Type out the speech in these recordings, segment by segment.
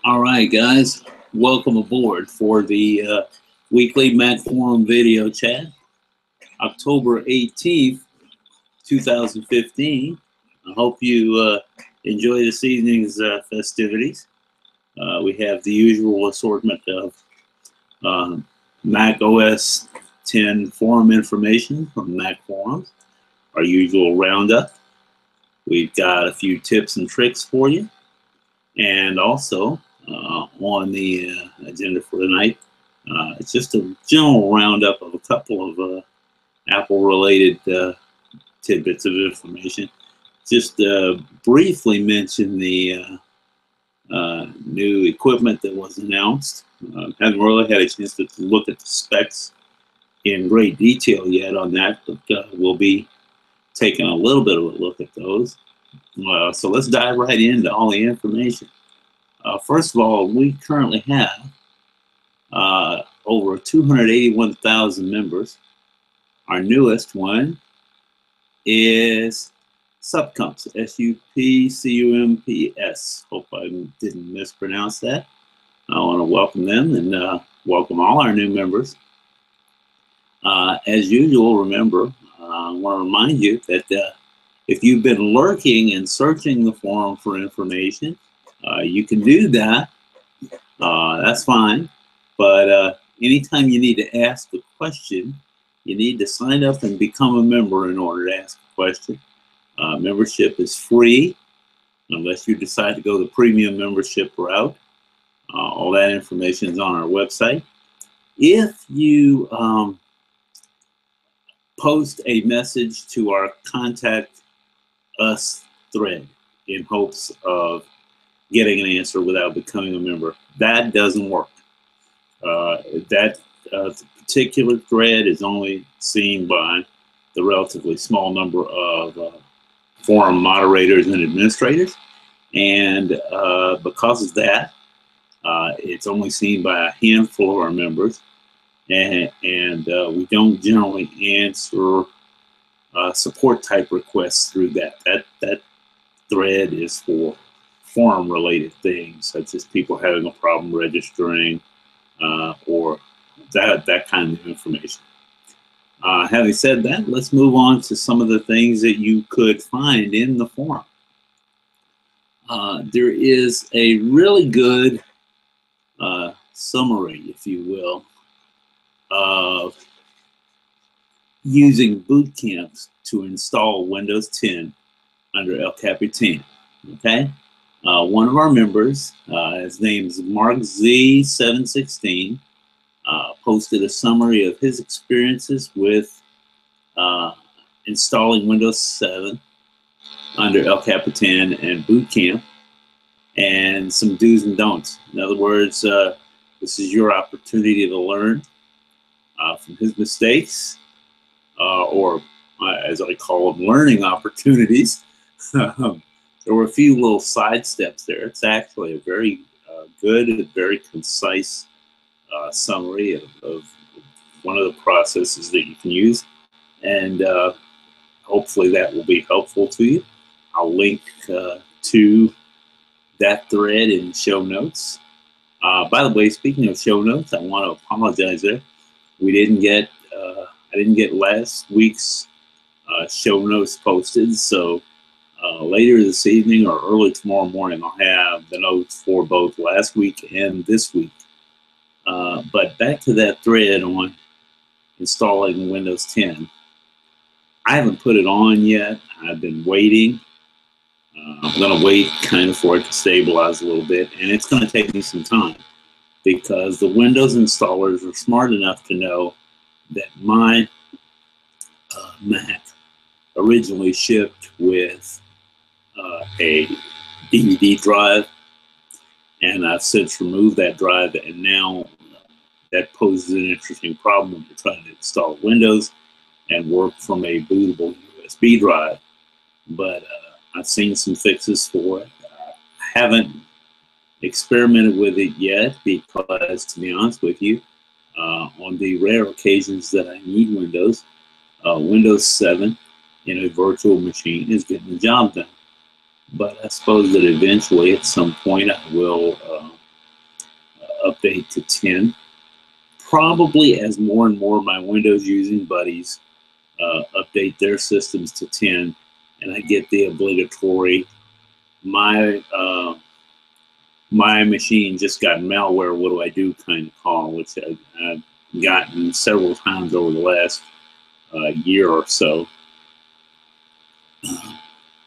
All right, guys, welcome aboard for the weekly Mac Forum video chat, October 18th, 2015. I hope you enjoy this evening's festivities. We have the usual assortment of Mac OS 10 forum information from Mac Forums, our usual roundup. We've got a few tips and tricks for you, and also on the agenda for tonight, it's just a general roundup of a couple of Apple-related tidbits of information. Just briefly mention the new equipment that was announced. Haven't really had a chance to look at the specs in great detail yet on that, but we'll be taking a little bit of a look at those. So let's dive right into all the information. First of all, we currently have over 281,000 members. Our newest one is Supcumps, S-U-P-C-U-M-P-S. Hope I didn't mispronounce that. I want to welcome them and welcome all our new members. As usual, remember, I want to remind you that if you've been lurking and searching the forum for information, you can do that. That's fine. But anytime you need to ask a question, you need to sign up and become a member in order to ask a question. Membership is free unless you decide to go the premium membership route. All that information is on our website. If you post a message to our Contact Us thread in hopes of getting an answer without becoming a member, that doesn't work. That particular thread is only seen by the relatively small number of forum moderators and administrators, and because of that, it's only seen by a handful of our members, and we don't generally answer support type requests through that. That thread is for forum related things, such as people having a problem registering or that kind of information. Having said that, let's move on to some of the things that you could find in the forum. There is a really good summary, if you will, of using boot camps to install Windows 10 under El Capitan. Okay? One of our members, his name is MarkZ716, posted a summary of his experiences with installing Windows 7 under El Capitan and Boot Camp, and some do's and don'ts. In other words, this is your opportunity to learn from his mistakes, or as I call them, learning opportunities. There were a few little side steps there. It's actually a very good and very concise summary of one of the processes that you can use, and hopefully that will be helpful to you. I'll link to that thread in show notes. By the way, speaking of show notes, I want to apologize there. We didn't get I didn't get last week's show notes posted, so later this evening or early tomorrow morning, I'll have the notes for both last week and this week. But back to that thread on installing Windows 10. I haven't put it on yet. I've been waiting. I'm going to wait kind of for it to stabilize a little bit, and it's going to take me some time because the Windows installers are smart enough to know that my Mac originally shipped with a DVD drive, and I've since removed that drive, and now that poses an interesting problem when you're trying to install Windows and work from a bootable USB drive. But I've seen some fixes for it. I haven't experimented with it yet because, to be honest with you, on the rare occasions that I need Windows, Windows 7 in a virtual machine is getting the job done. But I suppose that eventually, at some point, I will update to 10. Probably as more and more of my Windows using buddies update their systems to 10, and I get the obligatory, my machine just got malware, what do I do kind of call, which I've gotten several times over the last year or so.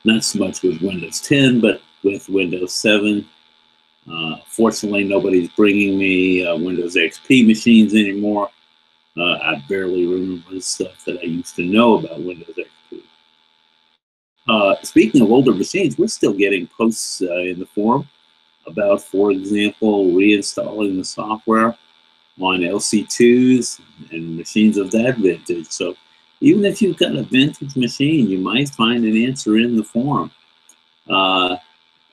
Not so much with Windows 10, but with Windows 7. Fortunately, nobody's bringing me Windows XP machines anymore. I barely remember the stuff that I used to know about Windows XP. Speaking of older machines, we're still getting posts in the forum about, for example, reinstalling the software on LC2s and machines of that vintage. So even if you've got a vintage machine, you might find an answer in the forum.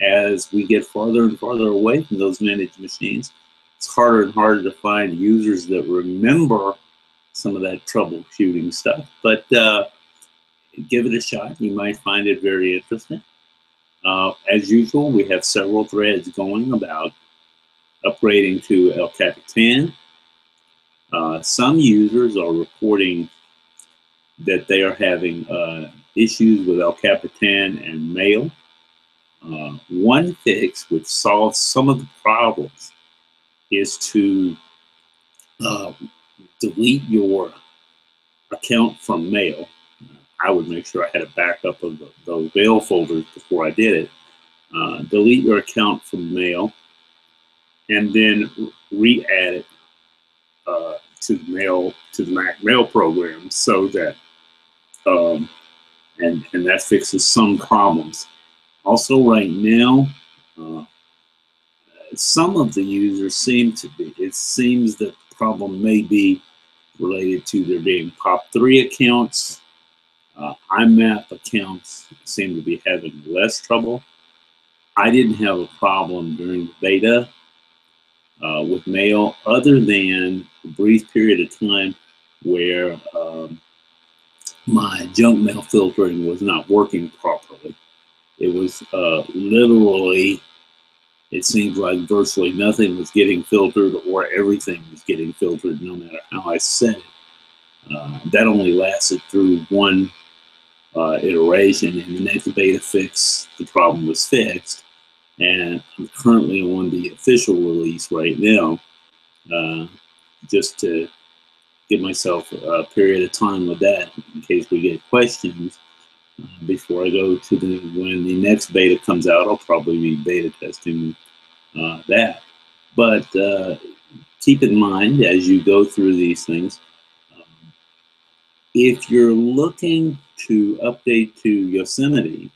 As we get farther and farther away from those vintage machines, it's harder and harder to find users that remember some of that troubleshooting stuff. But give it a shot. You might find it very interesting. As usual, we have several threads going about upgrading to El Capitan. Some users are reporting that they are having issues with El Capitan and Mail. One fix which solves some of the problems is to delete your account from Mail. I would make sure I had a backup of those Mail folders before I did it. Delete your account from Mail and then re-add it to the Mac Mail program, so that and that fixes some problems. Also, right now, some of the users seem to be, it seems that the problem may be related to there being POP3 accounts. IMAP accounts seem to be having less trouble. I didn't have a problem during the beta with Mail, other than a brief period of time where my junk mail filtering was not working properly. It was literally, it seemed like virtually nothing was getting filtered, or everything was getting filtered no matter how I set it. That only lasted through one iteration. In the next beta fix, the problem was fixed. And I'm currently on the official release right now, just to give myself a period of time with that in case we get questions. Before I go to when the next beta comes out, I'll probably be beta testing that. But keep in mind as you go through these things, if you're looking to update to Yosemite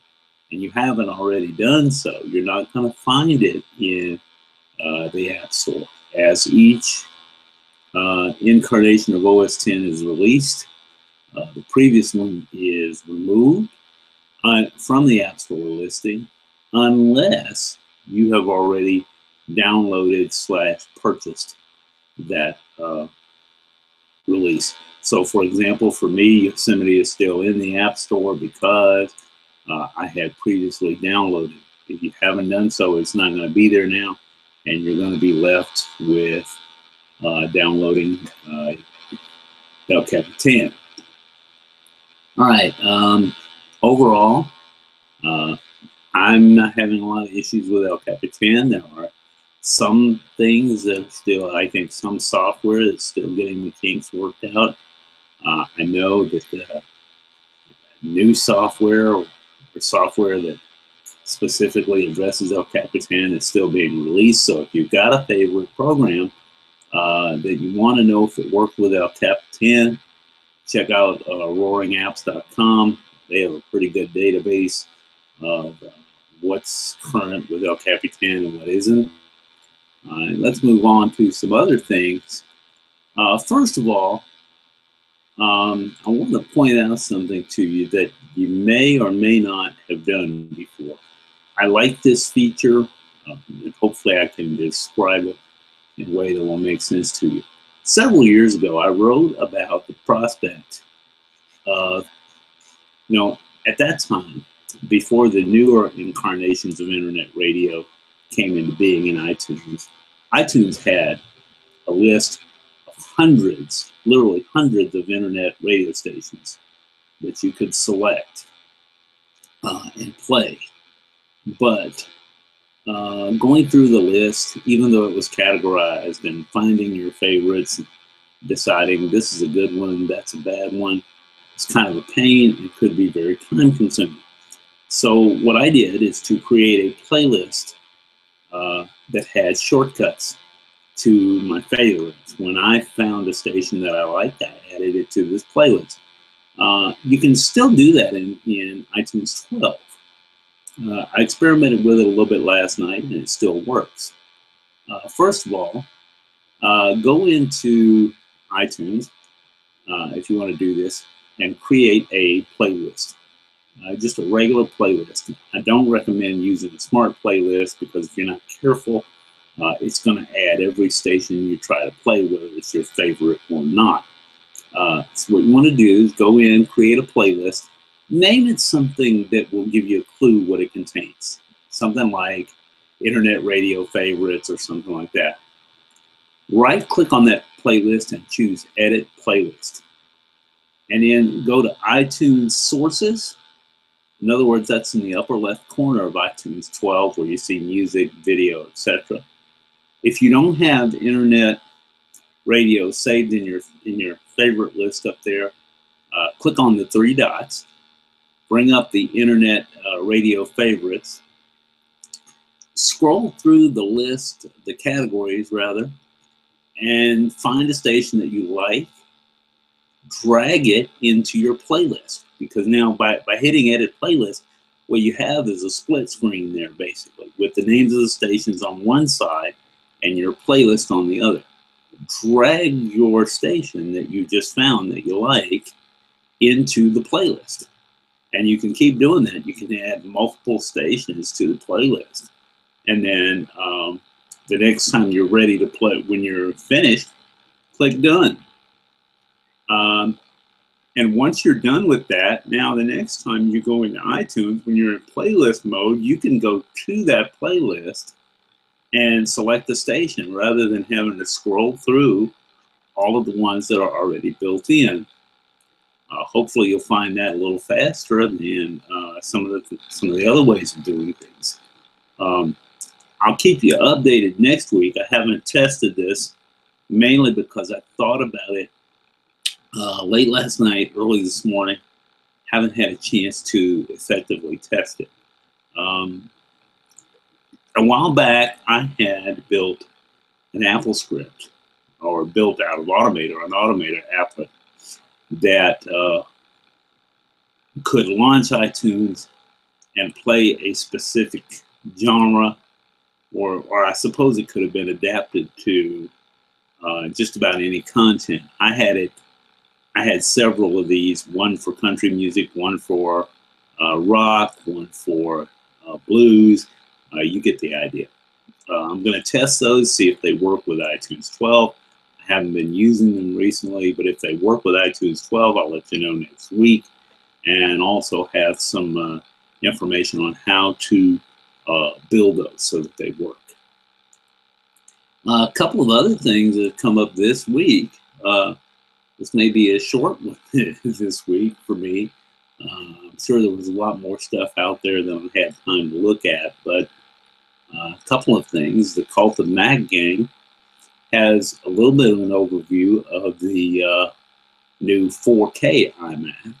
and you haven't already done so, you're not going to find it in the App Store. As each incarnation of OS X is released, the previous one is removed from the App Store listing, unless you have already downloaded / purchased that release. So, for example, for me, Yosemite is still in the App Store because I had previously downloaded. If you haven't done so, it's not going to be there now, and you're going to be left with downloading El Capitan. All right. Overall, I'm not having a lot of issues with El Capitan. There are some things that still, I think, some software that's still getting the kinks worked out. I know that the new software or software that specifically addresses El Capitan is still being released. So if you've got a favorite program that you want to know if it worked with El Capitan, check out roaringapps.com. They have a pretty good database of what's current with El Capitan and what isn't. Let's move on to some other things. First of all, I want to point out something to you that you may or may not have done before. I like this feature, and hopefully I can describe it in a way that will make sense to you. Several years ago, I wrote about the prospect of, at that time, before the newer incarnations of internet radio came into being in iTunes, iTunes had a list of hundreds, literally hundreds of internet radio stations that you could select and play. But going through the list, even though it was categorized, and finding your favorites, deciding this is a good one, that's a bad one, it's kind of a pain. It could be very time consuming. So what I did is to create a playlist that had shortcuts to my favorites. When I found a station that I liked, I added it to this playlist. You can still do that in iTunes 12. I experimented with it a little bit last night, and it still works. First of all, go into iTunes, if you want to do this, and create a playlist. Just a regular playlist. I don't recommend using a smart playlist, because if you're not careful, it's going to add every station you try to play, whether it's your favorite or not. So what you want to do is go in, create a playlist, name it something that will give you a clue what it contains. Something like internet radio favorites or something like that. Right-click on that playlist and choose Edit Playlist. And then go to iTunes Sources. In other words, that's in the upper left corner of iTunes 12, where you see music, video, etc. If you don't have internet radio saved in your favorite list up there, click on the three dots, bring up the internet radio favorites, scroll through the list, the categories rather, and find a station that you like, drag it into your playlist. Because now by hitting Edit Playlist, what you have is a split screen there, basically, with the names of the stations on one side and your playlist on the other. Drag your station that you just found that you like into the playlist. And you can keep doing that. You can add multiple stations to the playlist. And then the next time you're ready to play, when you're finished, click Done. And once you're done with that, now the next time you go into iTunes, when you're in playlist mode, you can go to that playlist and select the station rather than having to scroll through all of the ones that are already built in. Hopefully you'll find that a little faster than some of the other ways of doing things. I'll keep you updated next week. I haven't tested this, mainly because I thought about it late last night, early this morning. Haven't had a chance to effectively test it. A while back, I had built an Apple script, or built out of Automator, an Automator applet that could launch iTunes and play a specific genre, or I suppose it could have been adapted to just about any content. I had several of these, one for country music, one for rock, one for blues. You get the idea. I'm going to test those, see if they work with iTunes 12. I haven't been using them recently, but if they work with iTunes 12, I'll let you know next week, and also have some information on how to build those so that they work. A couple of other things that have come up this week. This may be a short one this week for me. I'm sure there was a lot more stuff out there than I had time to look at, but a couple of things. The Cult of Mac gang has a little bit of an overview of the new 4K iMac.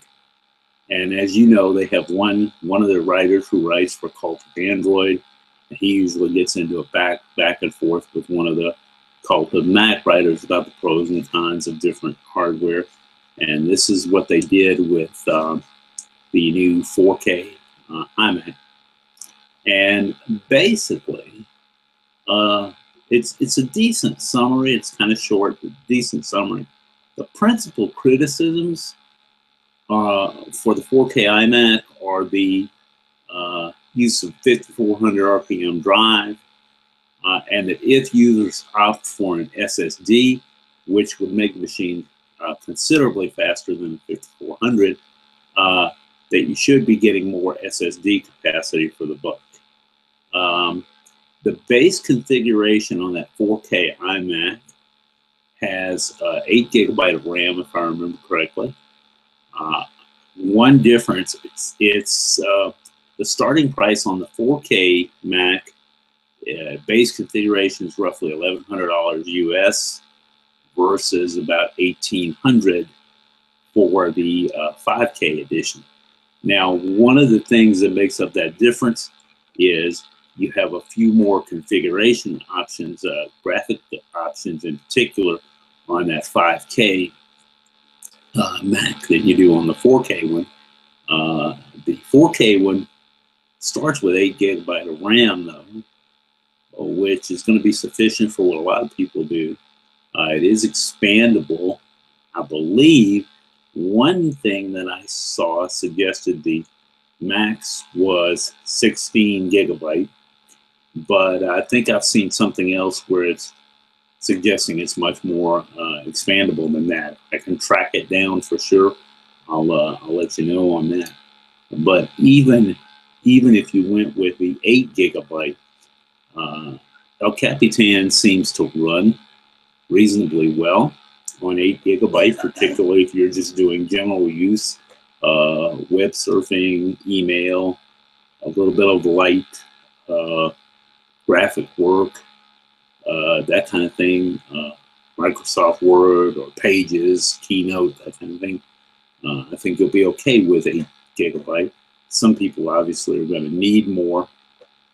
And as you know, they have one of their writers who writes for Cult of Android. And he usually gets into a back and forth with one of the Cult of Mac writers about the pros and cons of different hardware. And this is what they did with the new 4K iMac. And basically, it's a decent summary. It's kind of short, but decent summary. The principal criticisms for the 4K iMac are the use of 5400 RPM drive, and that if users opt for an SSD, which would make the machine considerably faster than 5400, that you should be getting more SSD capacity for the buck. The base configuration on that 4K iMac has 8 GB of RAM, if I remember correctly. One difference, it's the starting price on the 4K Mac base configuration is roughly $1,100 US versus about $1,800 for the 5K edition. Now, one of the things that makes up that difference is you have a few more configuration options, graphic options in particular, on that 5K Mac than you do on the 4K one. The 4K one starts with 8 GB of RAM, though, which is going to be sufficient for what a lot of people do. It is expandable. I believe one thing that I saw suggested the max was 16 GB, but I think I've seen something else where it's suggesting it's much more expandable than that. I can track it down for sure. I'll let you know on that. But even if you went with the 8 GB, El Capitan seems to run reasonably well on 8 GB, particularly if you're just doing general use, web surfing, email, a little bit of light graphic work, that kind of thing, Microsoft Word or Pages, Keynote, that kind of thing. I think you'll be okay with 8 GB. Some people obviously are going to need more,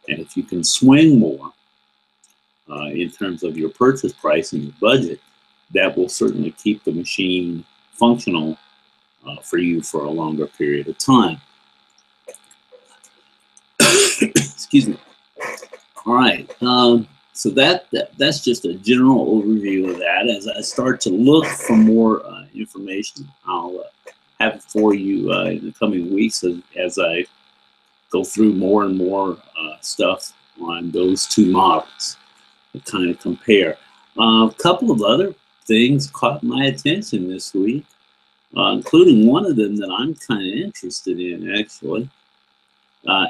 and if you can swing more in terms of your purchase price and your budget, that will certainly keep the machine functional for you for a longer period of time. Excuse me. All right. So that's just a general overview of that. As I start to look for more information, I'll have it for you in the coming weeks as I go through more and more stuff on those two models to kind of compare. A couple of other things caught my attention this week, including one of them that I'm kind of interested in, actually.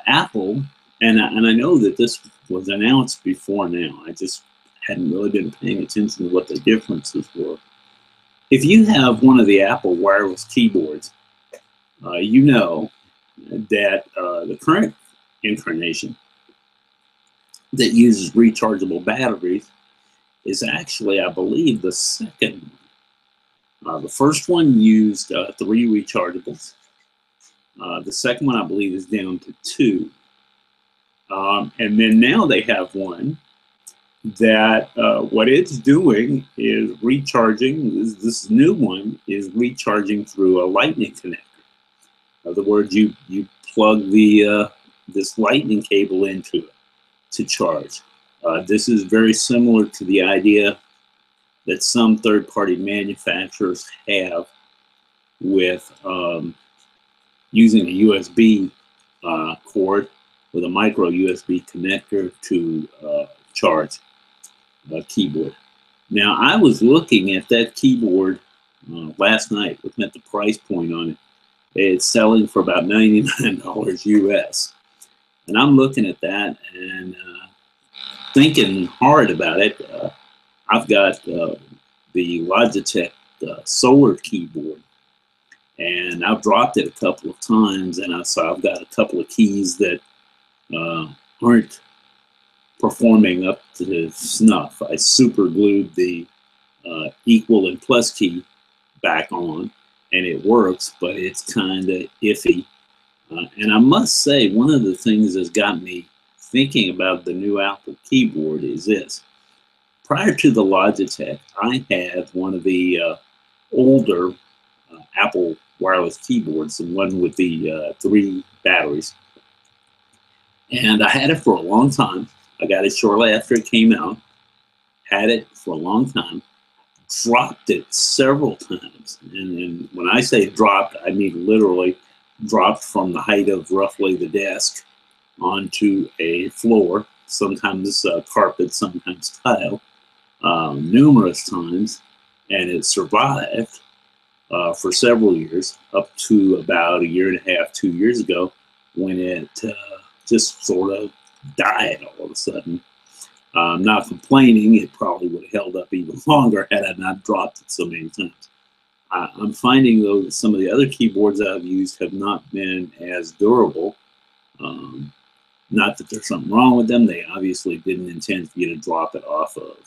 Apple, and I know that this was announced before now. I just hadn't really been paying attention to what the differences were. If you have one of the Apple wireless keyboards, you know that the current incarnation that uses rechargeable batteries is actually, I believe, the second one. The first one used 3 rechargeables. The second one, I believe, is down to 2. And then now they have one that what it's doing is recharging. This new one is recharging through a lightning connector. In other words, you plug this lightning cable into it to charge. This is very similar to the idea that some third-party manufacturers have with using a USB cord with a micro USB connector to charge a keyboard. Now, I was looking at that keyboard last night, looking at the price point on it. It's selling for about $99 US. And I'm looking at that and thinking hard about it. I've got the Logitech Solar keyboard, and I've dropped it a couple of times, and I've got a couple of keys that aren't performing up to snuff. I super glued the equal and plus key back on, and it works, but it's kind of iffy. And I must say, one of the things that's got me thinking about the new Apple keyboard is this. Prior to the Logitech, I had one of the older Apple wireless keyboards, the one with the 3 batteries. And I had it for a long time. I got it shortly after it came out. Had it for a long time. Dropped it several times. And when I say dropped, I mean literally dropped from the height of roughly the desk onto a floor, sometimes carpet, sometimes tile, numerous times, and it survived for several years, up to about 1.5 years, 2 years ago, when it just sort of died all of a sudden. I'm not complaining. It probably would have held up even longer had I not dropped it so many times. I'm finding, though, that some of the other keyboards I've used have not been as durable. Not that there's something wrong with them. They obviously didn't intend for you to drop it off of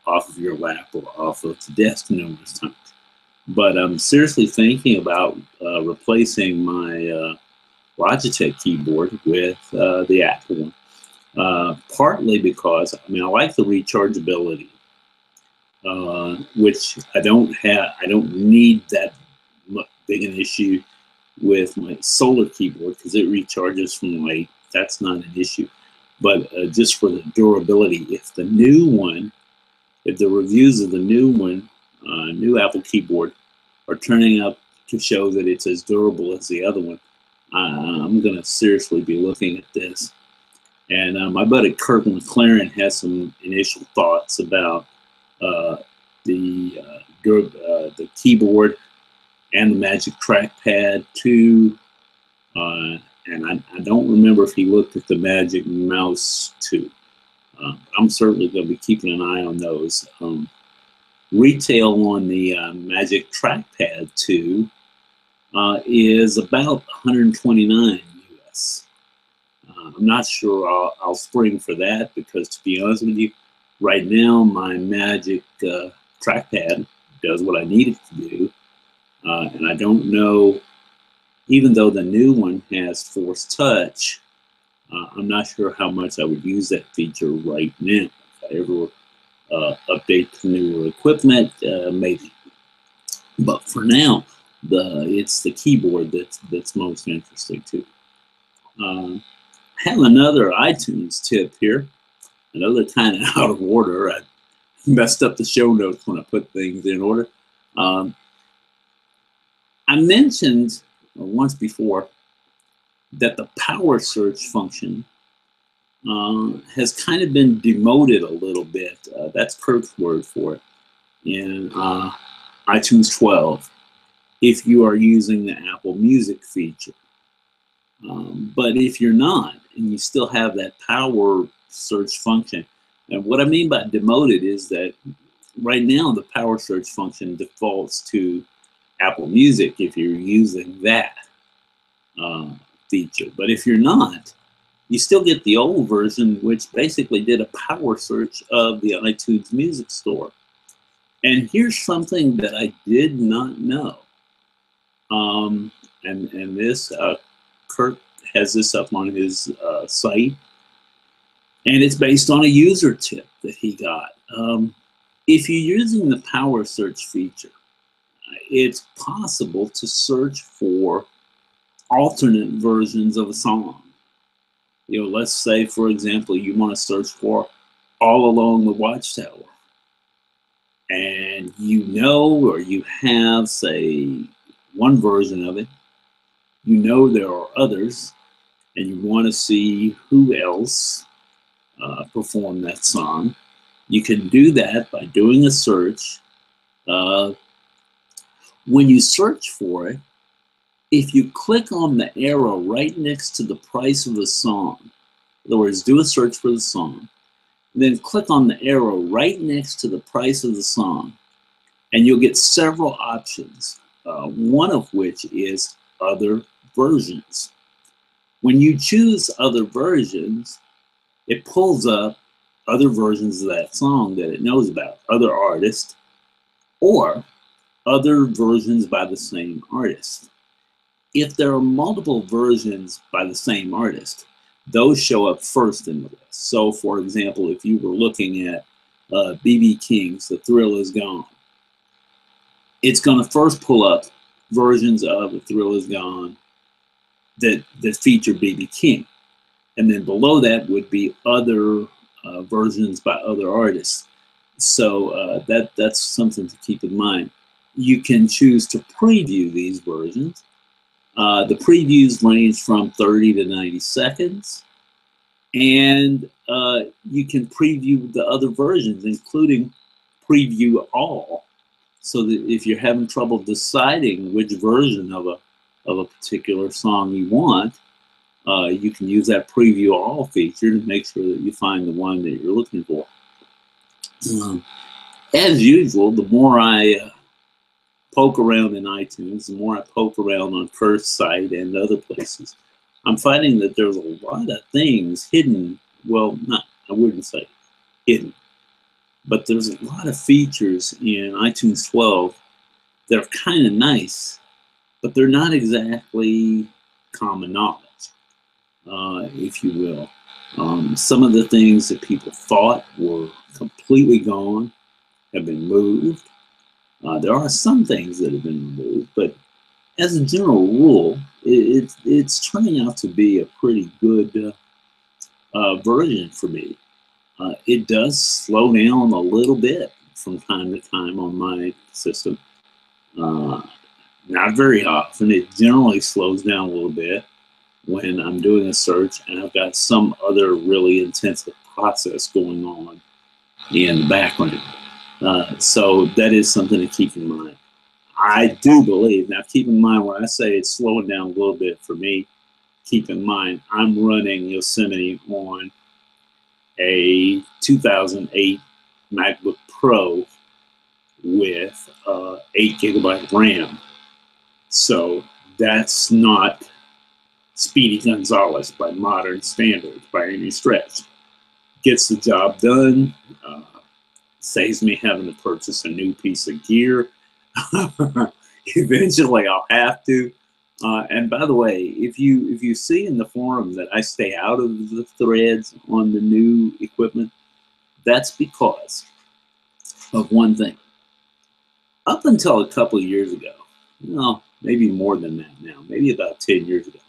off of your lap or off of the desk numerous times. But I'm seriously thinking about replacing my Logitech keyboard with the Apple one. Partly because, I mean, I like the rechargeability, which I don't have. I don't need that big an issue with my Solar keyboard because it recharges from light. That's not an issue. But just for the durability, if the reviews of the new one, new Apple keyboard, are turning out to show that it's as durable as the other one, I'm going to seriously be looking at this. And my buddy Kirk McLaren has some initial thoughts about the keyboard and the Magic Trackpad 2. And I don't remember if he looked at the Magic Mouse 2. I'm certainly going to be keeping an eye on those. Retail on the Magic Trackpad 2 is about $129 US. I'm not sure I'll spring for that because, to be honest with you, right now my Magic Trackpad does what I need it to do. And I don't know, even though the new one has Force Touch, I'm not sure how much I would use that feature right now. If I ever update to newer equipment, maybe. But for now, it's the keyboard that's most interesting too. I have another iTunes tip here, another kind of out of order. I messed up the show notes when I put things in order. I mentioned once before that the power search function has kind of been demoted a little bit. That's Kurt's word for it in iTunes 12 if you are using the Apple Music feature. But if you're not, and you still have that power search function, and what I mean by demoted is that right now the power search function defaults to Apple Music if you're using that feature. But if you're not, you still get the old version, which basically did a power search of the iTunes Music Store. And here's something that I did not know. And this, Kurt has this up on his site, and it's based on a user tip that he got. If you're using the power search feature, it's possible to search for alternate versions of a song. You know, let's say, for example, you want to search for All Along the Watchtower. And you know, or you have, say, one version of it. You know there are others, and you want to see who else performed that song. You can do that by doing a search. When you search for it, if you click on the arrow right next to the price of the song, in other words, do a search for the song, then click on the arrow right next to the price of the song, and you'll get several options, one of which is other versions. When you choose other versions, it pulls up other versions of that song that it knows about, other artists, or other versions by the same artist. If there are multiple versions by the same artist, those show up first in the list. So, for example, if you were looking at B.B. King's The Thrill Is Gone, it's going to first pull up versions of The Thrill Is Gone that feature B.B. King. And then below that would be other versions by other artists. So that's something to keep in mind. You can choose to preview these versions. The previews range from 30 to 90 seconds. And you can preview the other versions, including preview all. So that if you're having trouble deciding which version of a particular song you want, You can use that preview all feature to make sure that you find the one that you're looking for. As usual, the more I poke around in iTunes, the more I poke around on First Sight and other places, I'm finding that there's a lot of things hidden. Well, I wouldn't say hidden, but there's a lot of features in iTunes 12 that are kind of nice, but they're not exactly common knowledge, if you will. Some of the things that people thought were completely gone have been moved. There are some things that have been removed, but as a general rule, it's turning out to be a pretty good version for me. It does slow down a little bit from time to time on my system. Not very often. It generally slows down a little bit when I'm doing a search and I've got some other really intensive process going on in the background. So that is something to keep in mind. I do believe, now keep in mind when I say it's slowing down a little bit for me, keep in mind I'm running Yosemite on a 2008 MacBook Pro with 8 GB RAM. So that's not Speedy Gonzales by modern standards by any stretch. Gets the job done, saves me having to purchase a new piece of gear. Eventually I'll have to. And by the way, if you see in the forum that I stay out of the threads on the new equipment, that's because of one thing. Up until a couple of years ago, no, maybe more than that now, maybe about 10 years ago,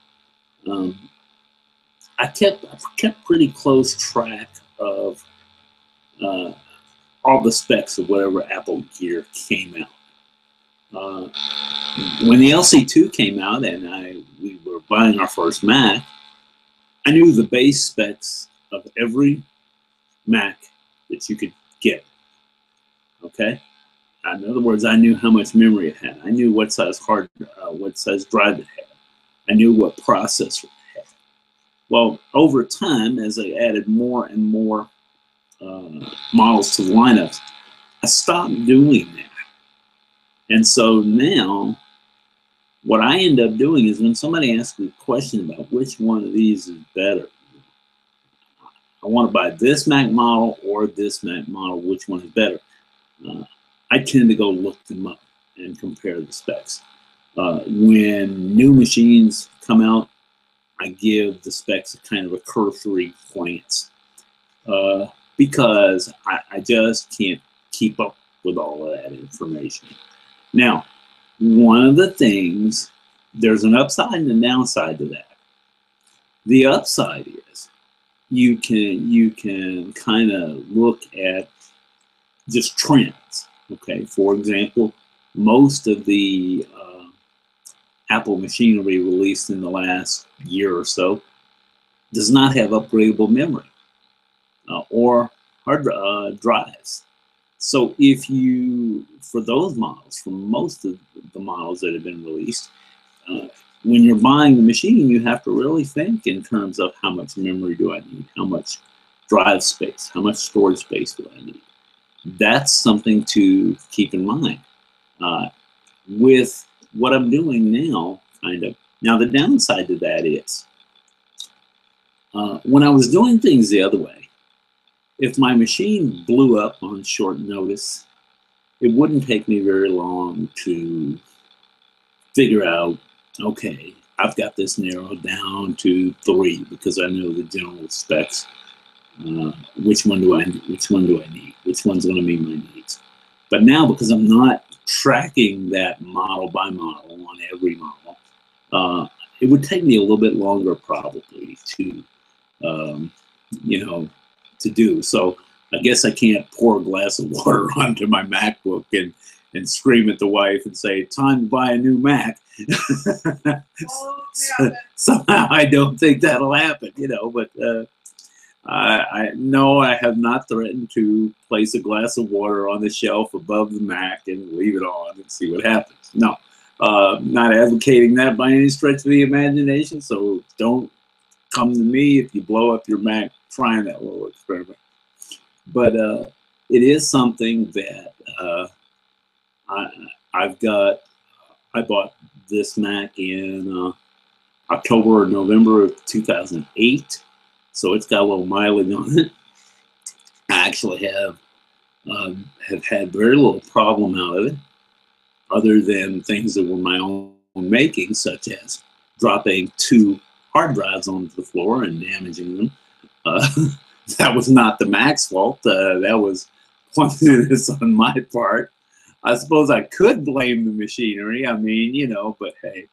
I kept pretty close track of all the specs of whatever Apple gear came out. When the LC2 came out and we were buying our first Mac, I knew the base specs of every Mac that you could get. Okay? In other words, I knew how much memory it had. I knew what size drive it had. I knew what processor it had. Well, over time, as I added more and more models to the lineups, I stopped doing that. And so now, what I end up doing is when somebody asks me a question about which one of these is better, I want to buy this Mac model or this Mac model, which one is better? I tend to go look them up and compare the specs. When new machines come out, I give the specs a kind of a cursory glance because I just can't keep up with all of that information. Now, one of the things, there's an upside and a downside to that. The upside is you can kind of look at just trends. Okay, for example, most of the Apple machinery released in the last year or so does not have upgradable memory or hard drives. So if you, for those models, for most of the models that have been released, when you're buying the machine, you have to really think in terms of how much memory do I need, how much drive space, how much storage space do I need. That's something to keep in mind. With what I'm doing now, kind of. Now, the downside to that is, when I was doing things the other way, if my machine blew up on short notice, it wouldn't take me very long to figure out, okay, I've got this narrowed down to 3 because I know the general specs. Which one do I need? Which one's going to meet my needs? But now, because I'm not tracking that model by model on every model, it would take me a little bit longer probably to, to do. So I guess I can't pour a glass of water onto my MacBook and scream at the wife and say, time to buy a new Mac. Somehow I don't think that'll happen, but I have not threatened to place a glass of water on the shelf above the Mac and leave it on and see what happens. No, not advocating that by any stretch of the imagination, so don't come to me if you blow up your Mac trying that little experiment. But it is something that I've got. I bought this Mac in October or November of 2008, so it's got a little mileage on it. I actually have had very little problem out of it, other than things that were my own making, such as dropping 2 hard drives onto the floor and damaging them. That was not the Mac's fault. That was clumsiness on my part. I suppose I could blame the machinery. I mean, you know, but hey,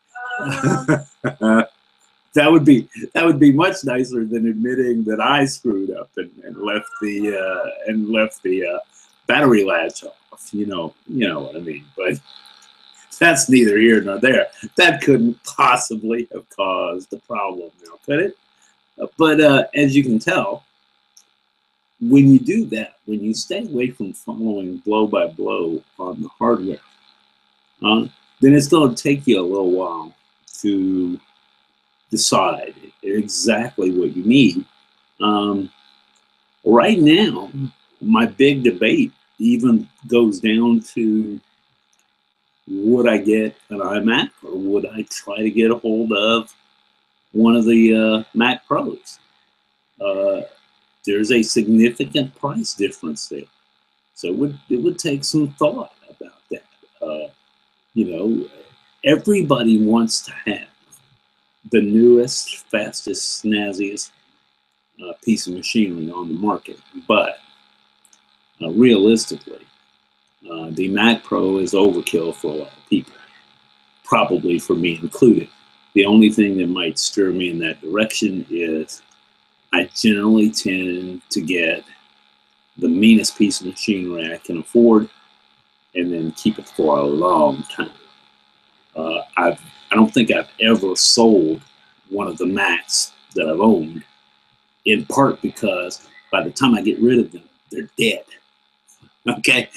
that would be much nicer than admitting that I screwed up and left the battery latch off. You know what I mean. But that's neither here nor there. That couldn't possibly have caused the problem, now could it? But as you can tell, when you do that, when you stay away from following blow by blow on the hardware, then it's going to take you a little while to decide exactly what you need. Right now, my big debate even goes down to, would I get an iMac or would I try to get a hold of one of the Mac Pros? There's a significant price difference there, so it would take some thought about that. You know, everybody wants to have the newest, fastest, snazziest piece of machinery on the market, but realistically, the Mac Pro is overkill for a lot of people, probably for me included. The only thing that might steer me in that direction is I generally tend to get the meanest piece of machinery I can afford and then keep it for a long time. I don't think I've ever sold one of the Macs that I've owned, in part because by the time I get rid of them, they're dead. Okay?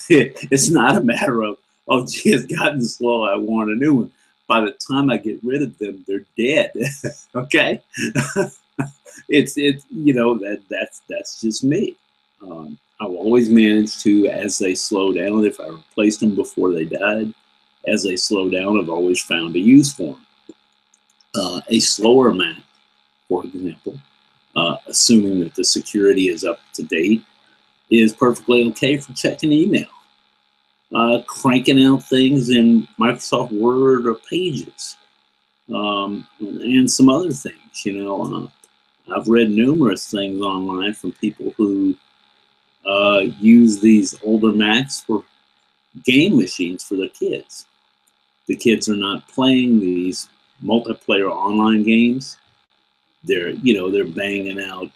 It's not a matter of, oh, gee, it's gotten slow, I want a new one. By the time I get rid of them, they're dead. Okay? It's you know, that's just me. I've always managed to, as they slow down, if I replaced them before they died, as they slow down, I've always found a use for them. A slower Mac, for example, assuming that the security is up to date, is perfectly okay for checking email, cranking out things in Microsoft Word or Pages, and some other things. You know, I've read numerous things online from people who use these older Macs for game machines for their kids. The kids are not playing these multiplayer online games. They're banging out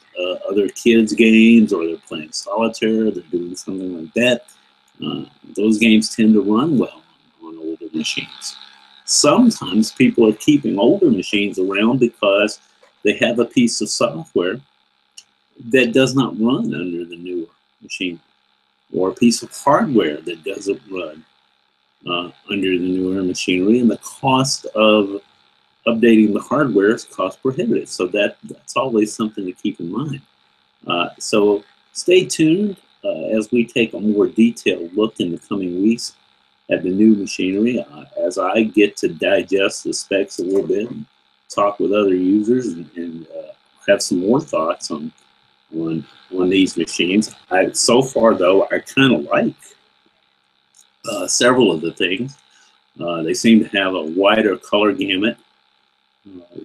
other kids' games, or they're playing solitaire. They're doing something like that. Those games tend to run well on older machines. Sometimes people are keeping older machines around because they have a piece of software that does not run under the newer machine, or a piece of hardware that doesn't run under the newer machinery, and the cost of updating the hardware is cost prohibitive. So that's always something to keep in mind. So stay tuned as we take a more detailed look in the coming weeks at the new machinery, as I get to digest the specs a little bit and talk with other users and have some more thoughts on these machines. So far, though, I kind of like several of the things. They seem to have a wider color gamut,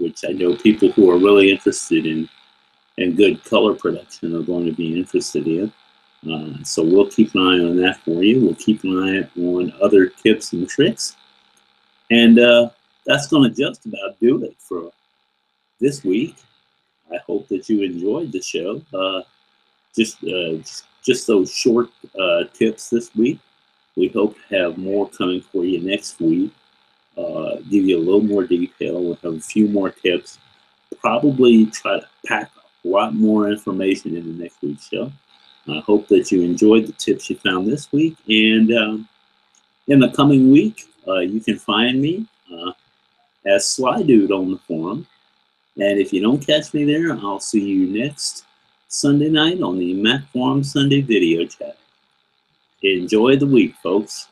which I know people who are really interested in good color production are going to be interested in. So we'll keep an eye on that for you. We'll keep an eye on other tips and tricks. And that's going to just about do it for this week. I hope that you enjoyed the show. Just those short tips this week. We hope to have more coming for you next week. Give you a little more detail. We'll have a few more tips. Probably try to pack a lot more information in the next week's show. I hope that you enjoyed the tips you found this week. And in the coming week, you can find me as Sly Dude on the forum. And if you don't catch me there, I'll see you next Sunday night on the Mac Forum Sunday video chat. Enjoy the week, folks.